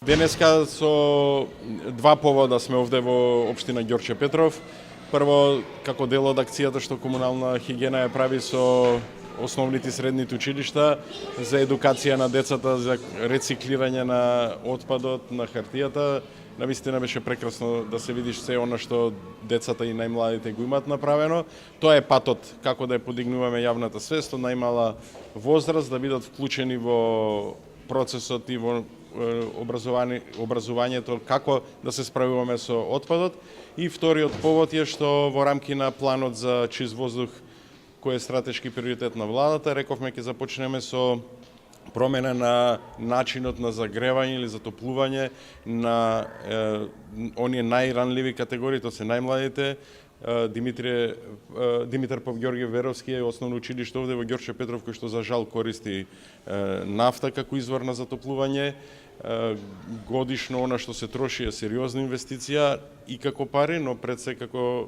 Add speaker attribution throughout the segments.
Speaker 1: Денеска со два повода сме овде во општина Ѓорче Петров. Прво, како дел од акцијата што комунална хигиена ја прави со основните и средните училишта за едукација на децата, за рециклирање на отпадот, на хартијата. Навистина беше прекрасно да се видиш се она што децата и најмладите го имаат направено. Тоа е патот како да ја подигнуваме јавната свест од најмала возраст, да бидат вклучени во процесот и во образувањето како да се справуваме со отпадот. И вториот повод е што во рамки на планот за чист воздух, кој е стратешки приоритет на владата, рековме ќе започнеме со промена на начинот на загревање или затоплување на оние најранливи категории, тоа се најмладите. Димитар Попгеоргиев Веровски е основно училиште овде во Ѓорче Петров, кој што за жал користи нафта како извор на затоплување. Годишно она што се троши е сериозна инвестиција и како пари, но пред се како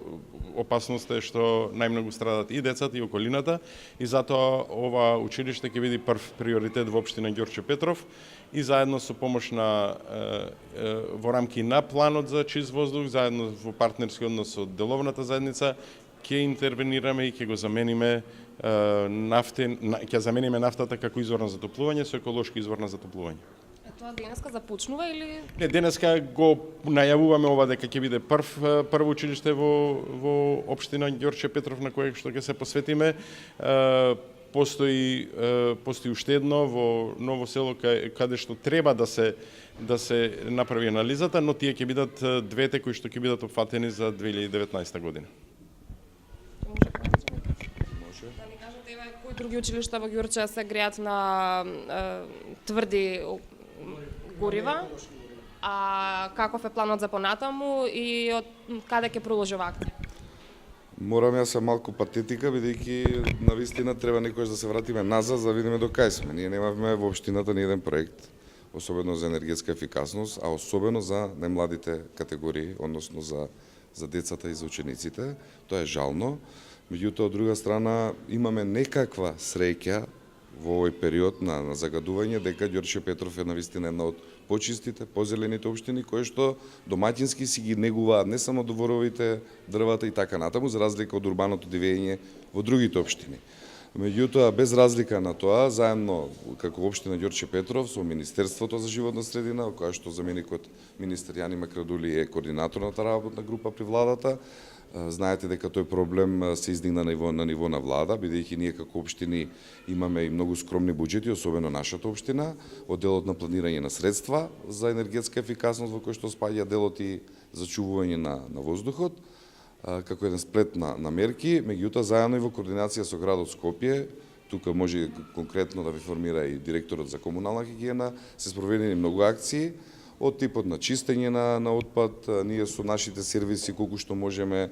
Speaker 1: опасност е што најмногу страдат и децата и околината, и затоа ова училиште ќе биде прв приоритет во општина Ѓорче Петров и заедно со помош на во рамки на планот за чист воздух, заедно во партнерски однос со деловната заедница, ќе интервенираме и ќе го замениме ќе замениме нафтата како извор на затоплување со еколошки извор на затоплување.
Speaker 2: Тоа денеска започнува или?
Speaker 1: Не, денеска го најавуваме ова дека ќе биде прво училиште во општина Ѓорче Петров на кое што ќе се посветиме. Постои уште едно во Ново село каде што треба да се направи анализата, но тие ќе бидат двете кои што ќе бидат опфатени за 2019 година.
Speaker 2: Може. Да ни кажете кои други училишта во Ѓорче се греат на тврди горива, а каков е планот за понатаму и од каде ќе продолжи оваа акција?
Speaker 3: Морам јас се малку патетика, бидејќи навистина треба некојаш да се вратиме назад за да видиме до кај сме. Ние немавме во општината ни еден проект, особено за енергетска ефикасност, а особено за најмладите категории, односно за децата и за учениците. Тоа е жално. Меѓутоа, од друга страна, имаме некаква среќа во овој период на загадување, дека Ѓорче Петров е навистина една од почистите, позелените општини, кои што домаќински си ги негуваат не само дворовите, дрвата и така натаму, за разлика од урбаното дивење во другите општини. Меѓутоа, без разлика на тоа, заедно како општина Ѓорче Петров со Министерството за животна средина, која што заменикот министер Јани Макрадули е координатор на таа работна група при владата. Знаете дека тој проблем се издигна на ниво на влада, бидејќи ние како општини имаме и многу скромни буџети, особено нашата општина, одделот на планирање на средства за енергетска ефикасност во кој што спаѓа делот и зачувување на воздухот, како еден сплет на мерки, меѓутоа заедно и во координација со градот Скопје, тука може конкретно да ви формира и директорот за комунална хигиена, се спроведени многу акции, од типот на чистење на отпад, ние со нашите сервиси колку што можеме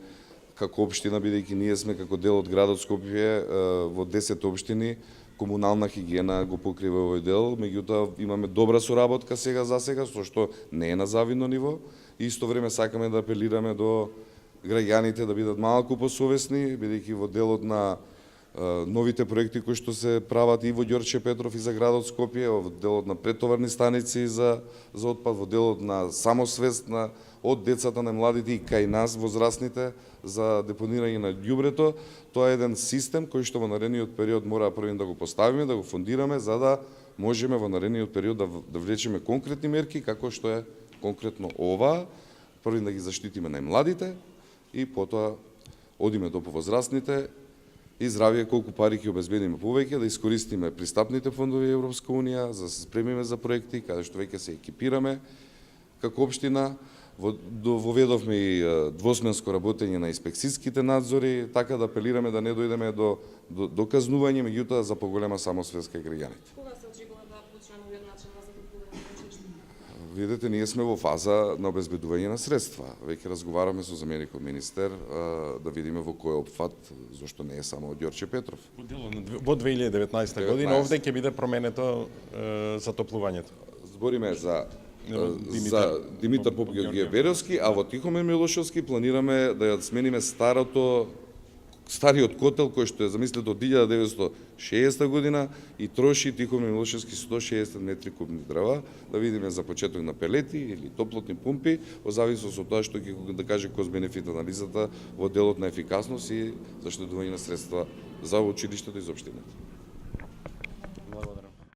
Speaker 3: како општина, бидејќи ние сме како дел од градот Скопје во 10 општини, комунална хигиена го покрива овој дел, меѓутоа имаме добра соработка сега за сега, со што не е на завидно ниво, и исто време сакаме да апелираме до граѓаните да бидат малку посовесни, бидејќи во делот на новите проекти кои што се прават и во Ѓорче Петров и за градот Скопје, во делот на претоварни станици за отпад, во делот на самосвест од децата, на младите и кај нас возрастните за депонирање на ѓубрето. Тоа е еден систем кој што во наредниот период мора првен да го поставиме, да го фондираме, за да можеме во наредниот период да влечеме конкретни мерки, како што е конкретно ова, првен да ги заштитиме најмладите и потоа одиме до повозрастните и здравје колку пари ќе обезбедиме повеќе, да искористиме пристапните фондови Европска унија, за да се спремиме за проекти, каде што веќе се екипираме како општина. Воведовме и двосменско работење на инспекцијските надзори, така да апелираме да не дојдеме до казнување, меѓутоа за поголема самосвест кај граѓаните.
Speaker 2: Кога се очекува да почне новиот начин на затоплување на училиштето?
Speaker 3: Видете, ние сме во фаза на обезбедување на средства. Веќе разговараме со заменикот министер да видиме во кој опфат, зашто не е само од Ѓорче Петров.
Speaker 1: Во 2019 година овде ќе биде променето затоплувањето.
Speaker 3: Збориме за Димитар Попгеоргиев Веровски, а во Тихомир Милошевски планираме да ја смениме старото стариот котел кој што е замислет од 1960 година и троши Тихомир Милошевски 160 метри кубни дрва, да видиме за почеток на пелети или топлотни пумпи, во зависност од тоа што ќе да каже кост бенефит анализата во делот на ефикасност и заштедување на средства за училиштето и за општината.